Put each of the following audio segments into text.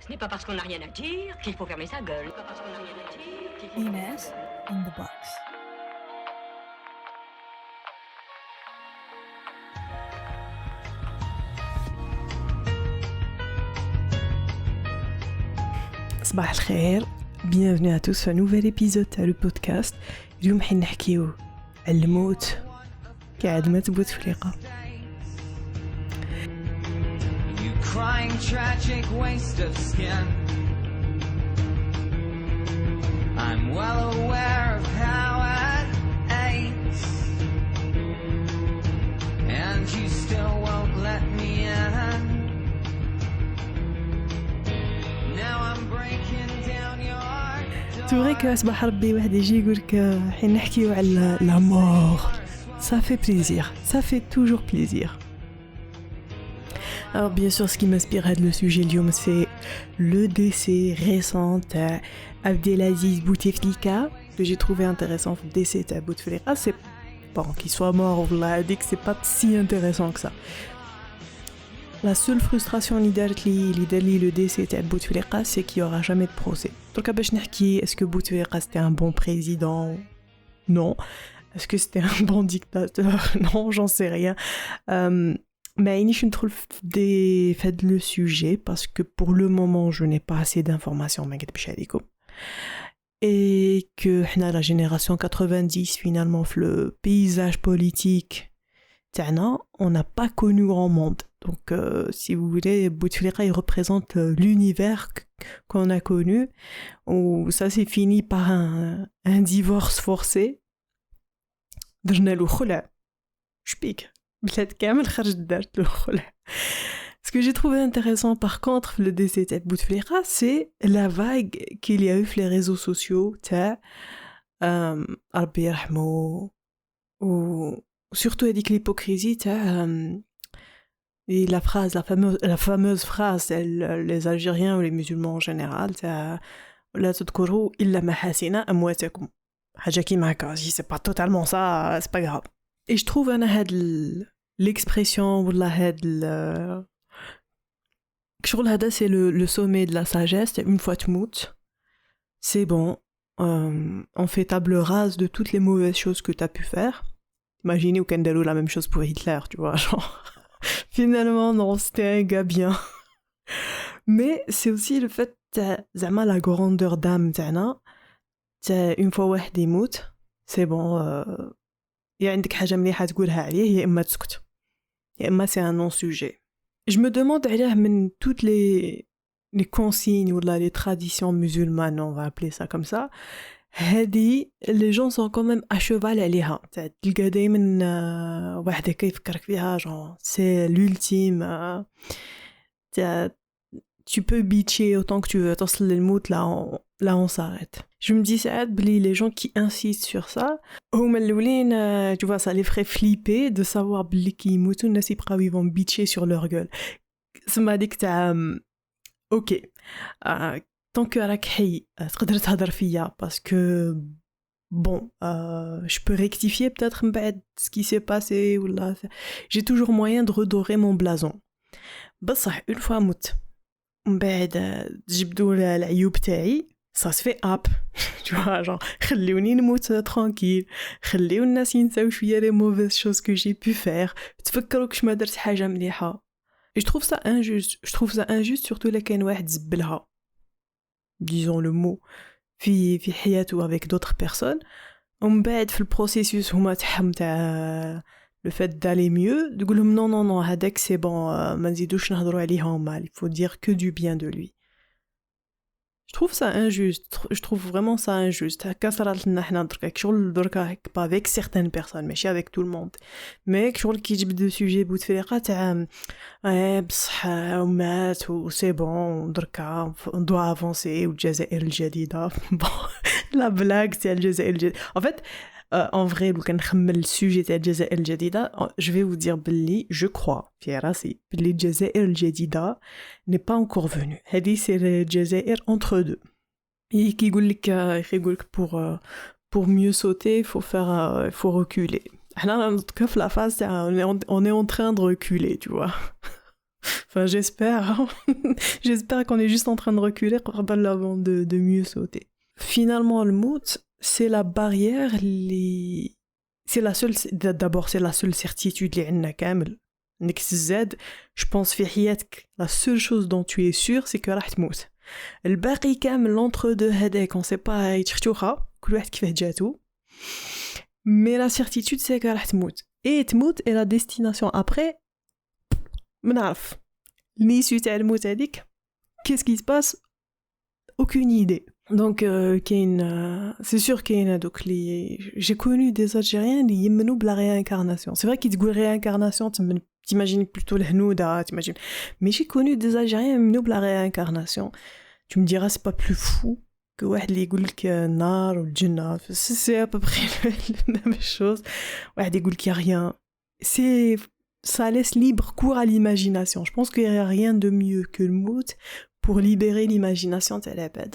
Ce n'est pas parce qu'on n'a rien à dire qu'il faut fermer sa gueule. Ce n'est pas parce qu'on n'a rien à dire qu'il faut Ines in the box. صباح الخير. Bienvenue à tous sur un nouvel épisode de le podcast. اليوم حين نحكيو على الموت قاعد ما تبوت فليقة. You crying tragic waste of skin. I'm well aware of how it aches, and you still won't let me in. Now I'm breaking down your C'est vrai que أصبح ربي واحد يجي يقولك حين نحكيو على la mort. Ça fait plaisir, ça fait toujours plaisir. Alors bien sûr, ce qui m'inspire de le sujet اليوم, c'est le décès récent d'Abdelaziz Bouteflika, que j'ai trouvé intéressant. Le décès de Bouteflika, c'est bon qu'il soit mort ou là, dit que c'est pas si intéressant que ça. La seule frustration اللي دارت لي le décès de Bouteflika, c'est qu'il y aura jamais de procès. Donc باش نحكي, est-ce que Bouteflika c'était un bon président? Non. Est-ce que c'était un bon dictateur? Non, j'en sais rien. Mais je trouve des faits le sujet parce que pour le moment je n'ai pas assez d'informations et que la génération 90 finalement le paysage politique on n'a pas connu grand monde. Donc si vous voulez, Bouteflika il représente l'univers qu'on a connu, où ça s'est fini par un divorce forcé. درنا له خلع شبيك بلاد كامل خرج دارت له خلع. Ce que j'ai trouvé intéressant par contre le décès de Bouteflika, c'est la vague qu'il y a eu sur les réseaux sociaux تاع ربي يرحمه, ou surtout هذيك l'hypocrisie تاع et la fameuse phrase les Algériens ou les musulmans en général تاع لا تذكروا إلا محاسن أمواتكم. حاجة كيما هكا, c'est pas totalement ça, c'est pas grave. Et je trouve أنا هاد l'expression ولا هاد شغل هذا c'est le sommet de la sagesse. Une fois تموت, c'est bon, on fait table rase de toutes les mauvaises choses que t'as pu faire. Imaginez ou كان داروا la même chose pour Hitler, tu vois, genre finalement non, c'était un gars bien. Mais c'est aussi le fait زعما la grandeur d'âme تاعنا. une fois واحد يموت, c'est bon, يا عندك حاجة مليحة تقولها عليه يا إما تسكت, يا إما c'est un non-sujet. Je me demande عليه من toutes les consignes ou les traditions musulmanes, on va appeler ça comme ça, هذه les gens sont quand même à cheval عليها. تلقى دايما واحد هكا يفكرك فيها genre c'est l'ultime. Tu peux bitcher autant que tu veux, توصل للموت là on s'arrête. Je me dis ça, les gens qui insistent sur ça, tu vois, ça les ferait flipper de savoir qu'ils يموتوا الناس يبقاو ils vont bitcher sur leur gueule. Ça m'a dit que ok, tant que راك حي تقدر تهضر فيا parce que bon, je peux rectifier peut-être من بعد ce qui s'est passé ou là, j'ai toujours moyen de redorer mon blason. بصح une fois مت من بعد تجبدوا العيوب تاعي, ça se fait up. Tu vois, genre خليوني نموت tranquille, خليو الناس ينساو شويه les mauvaises choses que j'ai pu faire, تفكروا كش ما درت حاجه مليحه. Et je trouve ça injuste. Je trouve ça injuste surtout là كان واحد زبلها, disons le mot, في حياته avec d'autres personnes, ومن بعد في البروسيسوس هما تحم تاع le fait d'aller mieux, de قولهم non هذاك c'est bon, ما نزيدوش نهضروا عليه en mal, il faut dire que du bien de lui. Je trouve ça injuste, je trouve vraiment ça injuste. هكا صرات لنا حنا دركا شغل دركا هك با avec certaines personnes, ماشي avec tout le monde. Mais شغل كيجبد دو سوجي بوتفليقة تاع بصح ومات و سي بون دركا on doit avancer والجزائر الجديدة. Bon, la blague تاع الجزائر الجديدة. En fait, en vrai, لو كان نخمل السوجي تاع الجزائر الجديدة, je vais vous dire بلي je crois في راسي بلي الجزائر الجديدة n'est pas encore venue. هذه c'est الجزائر entre deux. يقول لك pour mieux sauter, il faut reculer. حنا نتكف la phase on est en train de reculer, tu vois. Enfin, j'espère. J'espère qu'on est juste en train de reculer avant de mieux sauter. Finalement, le mout, c'est la barrière, c'est la seule... D'abord, c'est la seule certitude اللي عندنا كامل. انك تزاد, je pense في حياتك, la seule chose dont tu es sûr, c'est que راح تموت. الباقي كامل l'entre-deux هذاك, on sait pas, يتشختوخا, كل واحد كيفاه جاتو. Mais la certitude, c'est que راح تموت. Et تموت est la destination. Après, ما نعرف. l'issue تاع الموت هذيك, qu'est-ce qui se passe? Aucune idée. Donc, c'est sûr qu'il y en a d'autres. J'ai connu des Algériens qui يمنوا بلا réincarnation. C'est vrai qu'ils disent réincarnation, t'imagines plutôt le Hnouda, t'imagines. Mais j'ai connu des Algériens qui يمنوا بلا réincarnation. Tu me diras, c'est pas plus fou que واحد اللي يقول لك النار والجنة. C'est à peu près la même chose. واحد يقول qu'il y a rien. Ça laisse libre cours à l'imagination. Je pense qu'il n'y a rien de mieux que le mout pour libérer l'imagination de l'abad.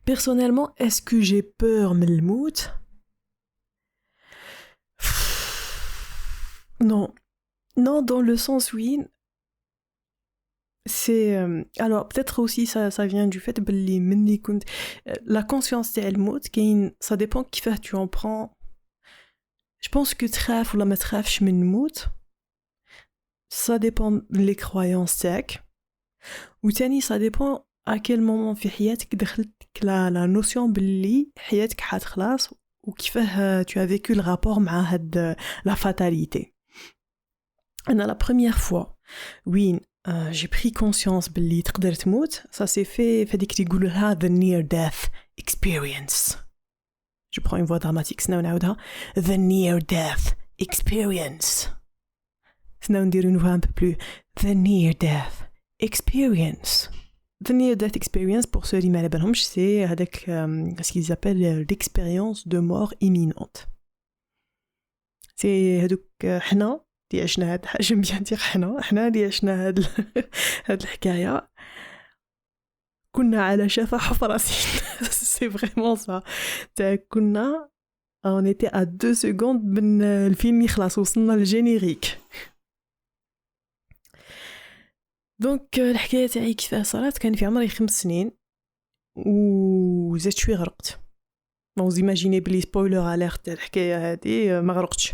Personnellement, est-ce que j'ai peur de le mout? Non. Non, dans le sens oui. C'est... alors, peut-être aussi ça vient du fait que la conscience de le mout, ça dépend qui fait tu en prends. Je pense que traf ou la matraf من mout, ça dépend des croyances tech. Ou tani, ça dépend à quel moment في حياتك دخلتك la notion باللي حياتك حتخلص وكيفاه tu as vécu le rapport مع هاد la fatalité. أنا la première fois وين j'ai pris conscience باللي تقدر تموت, ça s'est fait فديك اللي يقولوا لها the near death experience. Je prends une voix dramatique, سناو نعاودها the near death experience. سناو نديرو une voix un peu plus the near death experience. The near-death experience, pour ceux qui ne savent pas, c'est avec ce qu'ils appellent l'expérience de mort imminente. C'est حنا اللي عشنا هاد j'aime bien dire حنا اللي عشنا هاد الحكاية كنا على شفا حفرة. C'est vraiment ça. كنا on était à 2 secondes من الفيلم يخلص, وصلنا للجينيريك. دونك الحكايه تاعي كيفاه صارت, كان في عمري 5 سنين وزدت شويه غرقت. بون زيماجيني بلي سبويلر اليرت تاع الحكايه هذه, ما غرقتش.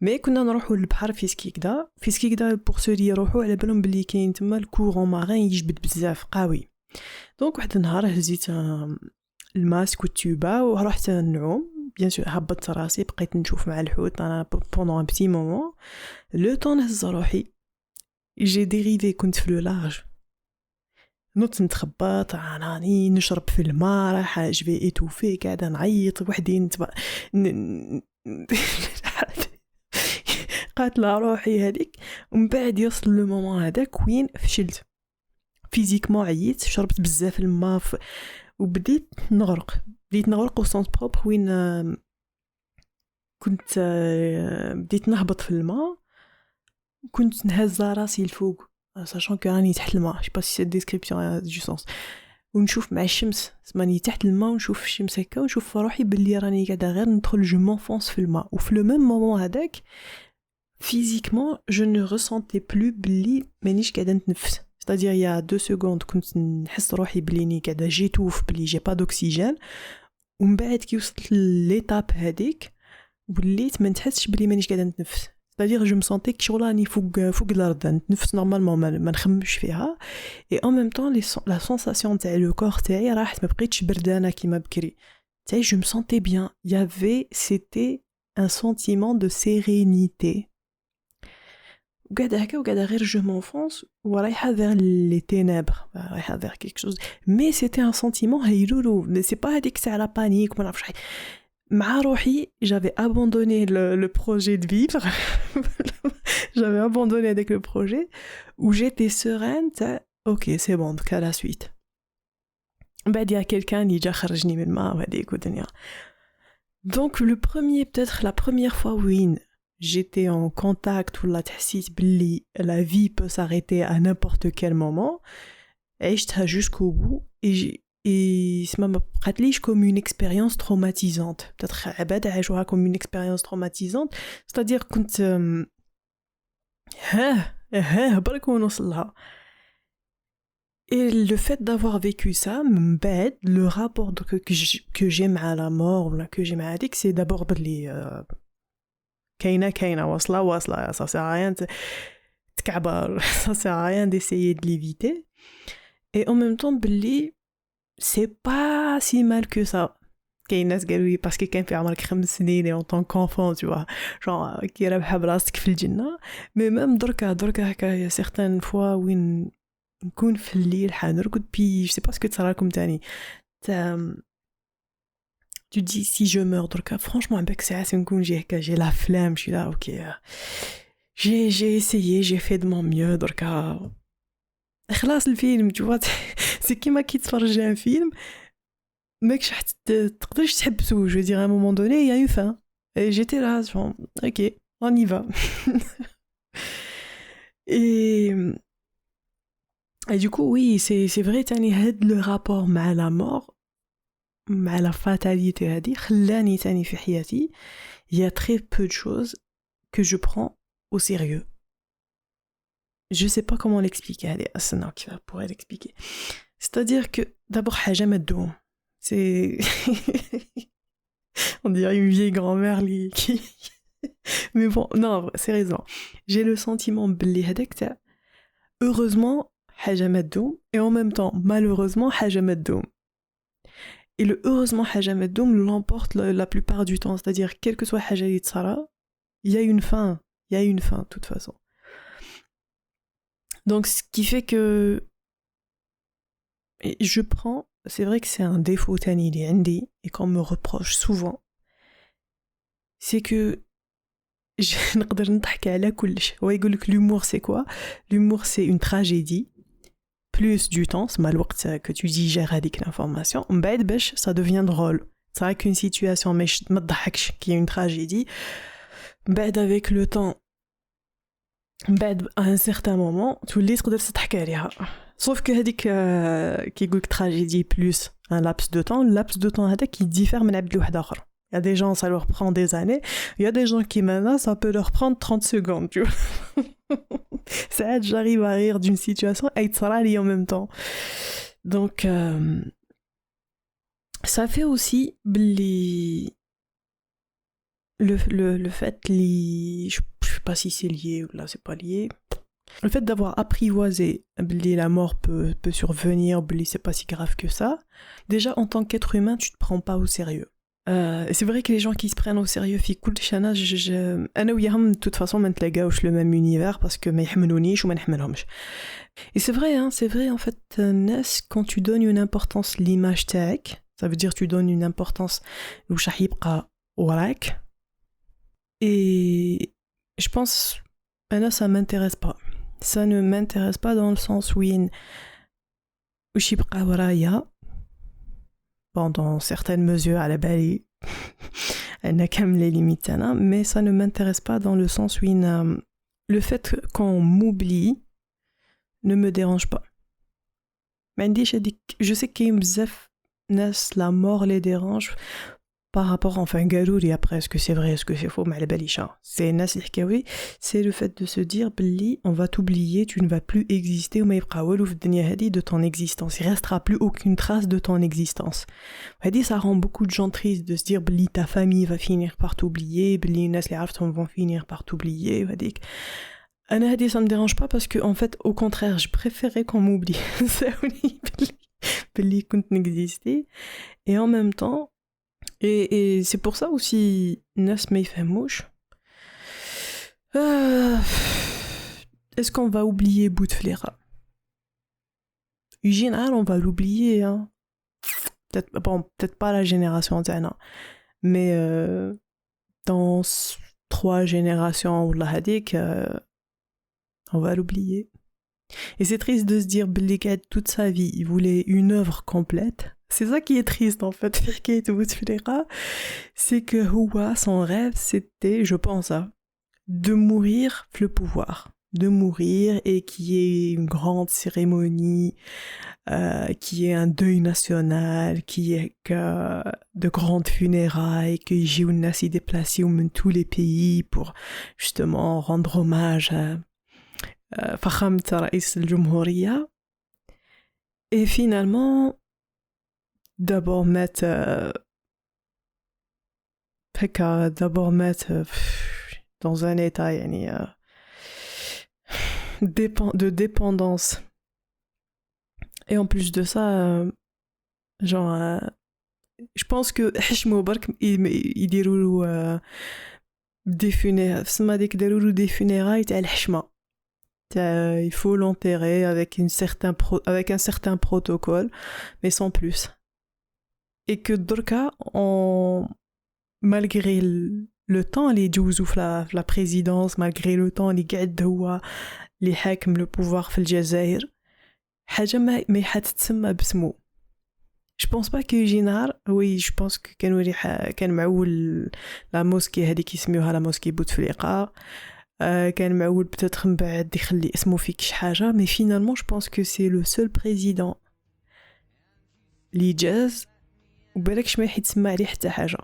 مي كنا نروحوا للبحر في سكيكدا بور سو لي يروحوا على بالهم بلي كاين تما الكورون مارين يجبد بزاف قوي. دونك واحد النهار هزيت الماسك والتوبه ورحت نعوم. بيان سور هبطت راسي, بقيت نشوف مع الحوت انا بوندون ان بتي مومون. لو طون هز روحي, j'ai dérivé, كنت في لو لارج, نوت نتخبط راني نشرب في الماء, راح جفي ايتوفي, قاعده نعيط وحدي قاتله روحي هذيك. ومن بعد يوصل لو مومون هذاك وين فشلت فيزيكمون, عييت, شربت بزاف الماء وبديت نغرق au sens propre, وين كنت بديت نهبط في الماء, كنت نهز راسي الفوق sachant que راني تحت الماء. je sais pas si cette description a du sens. ونشوف مع الشمس, ماني تحت الماء ونشوف الشمس هكا, ونشوف روحي باللي راني قاعده غير ندخل جو مونفونس في الماء. وفي لو ميم مومون هذاك physiquement je ne ressentais plus باللي مانيش قاعده نتنفس. c'est-à-dire il y a 2 secondes كنت نحس روحي باللي قاعده جيتوف, باللي جي با دوكسيجين. ومن بعد كي وصلت ليتاب هذيك وليت ما نحسش باللي مانيش قاعده نتنفس. c'est-à-dire je me sentais que شغل راني فوق الارض نتنفس نورمالمون, ما نخممش فيها. et en même temps la sensation تاع لو كور تاعي راحت, ما بقيتش بردانه كيما بكري. تاعي je me sentais bien. il y avait, c'était un sentiment de sérénité. وقاعده هكا وقاعده غير je m'enfonce ورايحه vers les ténèbres, رايحه vers quelque chose. mais c'était un sentiment هيلولو, c'est pas هذيك تاع لا بانيك ما نعرفش حاجه. مع روحي j'avais abandonné le projet de vivre. j'avais abandonné avec le projet où j'étais sereine. ok c'est bon, donc à la suite. بعد il y a quelqu'un qui جا خرجني من الماء وهذيك والدنيا. donc peut-être la première fois où j'étais en contact ولا تحسيت باللي la vie peut s'arrêter à n'importe quel moment, عشتها jusqu'au bout et ça m'a بقاتليش comme une expérience traumatisante. peut-être عباد عاشوها comme une expérience traumatisante, c'est-à-dire كنت برك ونوصل لها. Et le fait d'avoir vécu ça m'aide, le rapport que j'ai à la mort ou que j'ai à dire, c'est d'abord بلي كاينه واصله, ça sert à rien تكعبر, ça sert à rien d'essayer de l'éviter. Et en même temps بلي c'est pas si mal que ça. كاين ناس قالوا لي باسكو كان في عمرك 5 سنين en tant qu'enfant, tu vois, genre كي رابحه براسك في الجنه. مي ميم دركا هكا certaines fois وين نكون في الليل حنرقد بي je sais pas ce que تصرا لكم تاني tu dis si je meurs دركا franchement avec ساعات نكون j'ai la flemme, je suis là ok j'ai essayé, j'ai fait de mon mieux دركا خلاص الفيلم tu vois. c'est كيما كي تفرج un film ماكش تقدرش تحبسو, je veux dire à un moment donné il y a une fin et j'étais là genre ok on y va. Et du coup oui c'est vrai تاني هاد le rapport مع la mort مع la fatalité هادي خلاني تاني في حياتي il y a très peu de choses que je prends au sérieux. Je sais pas comment l'expliquer, allez Asna qui va pouvoir l'expliquer. C'est-à-dire que d'abord حاجة ما تدوم. C'est on dirait une vieille grand-mère qui mais bon non sérieusement j'ai le sentiment بلي هذاك تاع heureusement حاجة ما تدوم et en même temps malheureusement حاجة ما تدوم. Et le heureusement حاجة ما تدوم l'emporte la plupart du temps, c'est-à-dire quelle que soit حاجة اللي تصرا il y a une fin de toute façon. Donc ce qui fait que et je prends, c'est vrai que c'est un défaut تاني اللي عندي et qu'on me reproche souvent, c'est que نقدر نضحك على كلش. هو يقول لك l'humour c'est quoi? L'humour c'est une tragédie plus du temps, مع الوقت que tu digères هذيك l'information من بعد باش ça devient drôle. C'est vrai qu'une situation مش ما تضحكش qui est une tragédie من بعد avec le temps من بعد à un certain moment تولي تقدر تضحك عليها. Sauf que هذيك كي يقولك tragédie plus un laps de temps, le laps de temps هذاك qui diffère من عبد لواحد آخر. Il y a des gens ça leur prend des années, il y a des gens qui maintenant ça peut leur prendre 30 secondes, tu vois. Ça j'arrive à rire d'une situation et تصرا لي en même temps. Donc ça fait aussi بلي le fait je sais pas si c'est lié ou là c'est pas lié. Le fait d'avoir apprivoisé بلي la mort peut survenir, بلي c'est pas si grave que ça. Déjà en tant qu'être humain, tu te prends pas au sérieux. C'est vrai que les gens qui se prennent au sérieux في كل شيء انا وياهم de toute façon ما نتلاقاوش le même univers parce que ما يحملونيش وما نحملهمش. Et c'est vrai en fait الناس quand tu donnes une importance l'image تاعك, ça veut dire tu donnes une importance واش راح يبقى وراك. Et je pense انا ça m'intéresse pas. Ça ne m'intéresse pas dans le sens où واش يبقى ورايا dans certaines mesures à la بالي elle n'a كامل les limites là, mais ça ne m'intéresse pas dans le sens où le fait qu'on m'oublie ne me dérange pas. ما عنديش هذيك, je sais qu'il بزاف ناس la mort les dérange par rapport, enfin قالوا لي après est-ce que c'est vrai, est-ce que c'est faux, ما على باليش. C'est الناس اللي حكاوي, c'est le fait de se dire بلي on va t'oublier, tu ne vas plus exister وما يبقى والو في الدنيا هذه de ton existence, il restera plus aucune trace de ton existence. هذه ça rend beaucoup de gens tristes de se dire بلي ta famille va finir par t'oublier, بلي الناس اللي عرفتهم vont finir par t'oublier وهذيك. انا هذه ça me dérange pas parce que en fait au contraire je préférais qu'on m'oublie بلي كنت n'exister. Et en même temps et c'est pour ça aussi الناس ما يفهموش est-ce qu'on va oublier Bouteflika? Eugène on va l'oublier hein. Peut-être pas la génération تاعنا mais dans 3 générations ou la hadik on va l'oublier. Et c'est triste de se dire بلي قعد toute sa vie il voulait une œuvre complète. C'est ça qui est triste en fait, c'est que Houa, son rêve, c'était, je pense, de mourir le pouvoir, de mourir et qu'il y ait une grande cérémonie, qu'il y ait un deuil national, qu'il y ait de grandes funérailles, que Jiouna s'y déplace de tous les pays pour justement rendre hommage فخامة رئيس الجمهورية. Et finalement d'abord مات هكا d'abord مات dans un état يعني de dépendance. Et en plus de ça genre je pense que حشمو برك يديروا له des funérailles سما ديك داروا له des funérailles تاع الحشمة. Il faut l'enterrer avec avec un certain protocole mais sans plus. Et que دركا malgré le temps اللي يجوزوا في la présidence, malgré le temps اللي قعد هو اللي حاكم le pouvoir في الجزائر, حاجة ما حتتسمى باسمه. Je pense pas que يجي نهار, oui je pense que كان معول la mosquée هذيك يسميوها la mosquée بوتفليقة, كان معول peut-être من بعد يخلي اسمه فيك شي حاجة, mais finalement je pense que c'est le seul président اللي جاز وبالكش ما يتسمى عليه حتى حاجة.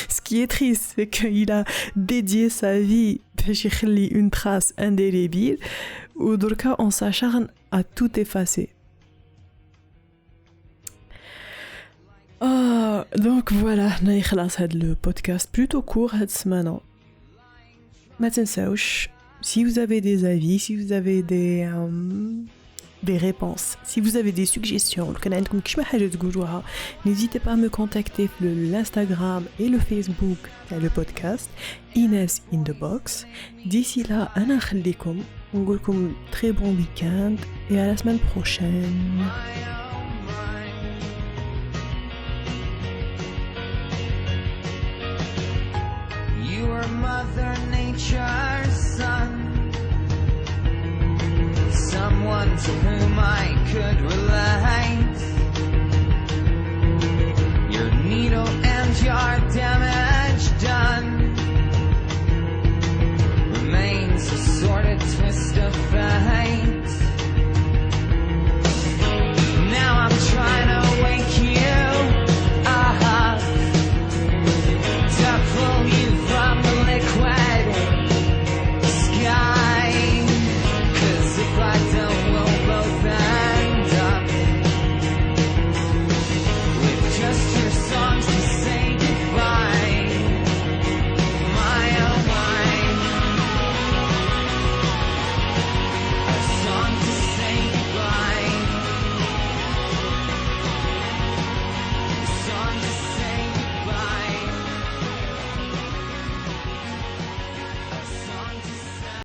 Ce qui est triste, c'est qu'il a dédié sa vie باش يخلي une trace indélébile ou دركا on s'acharne à tout effacer. Donc voilà, نخلص هاد le podcast plutôt court هاد السمانة. ما تنساوش, si vous avez des avis, si vous avez des réponses, si vous avez des suggestions, كان عندكم كشما حاجة تقولوها, n'hésitez pas à me contacter sur l'Instagram et le Facebook تاع le podcast Inès in the box. D'ici là, أنا نخليكم ونقولكم très bon week-end et à la semaine prochaine. You are Mother Nature's son, someone to whom I could relate. Your needle and your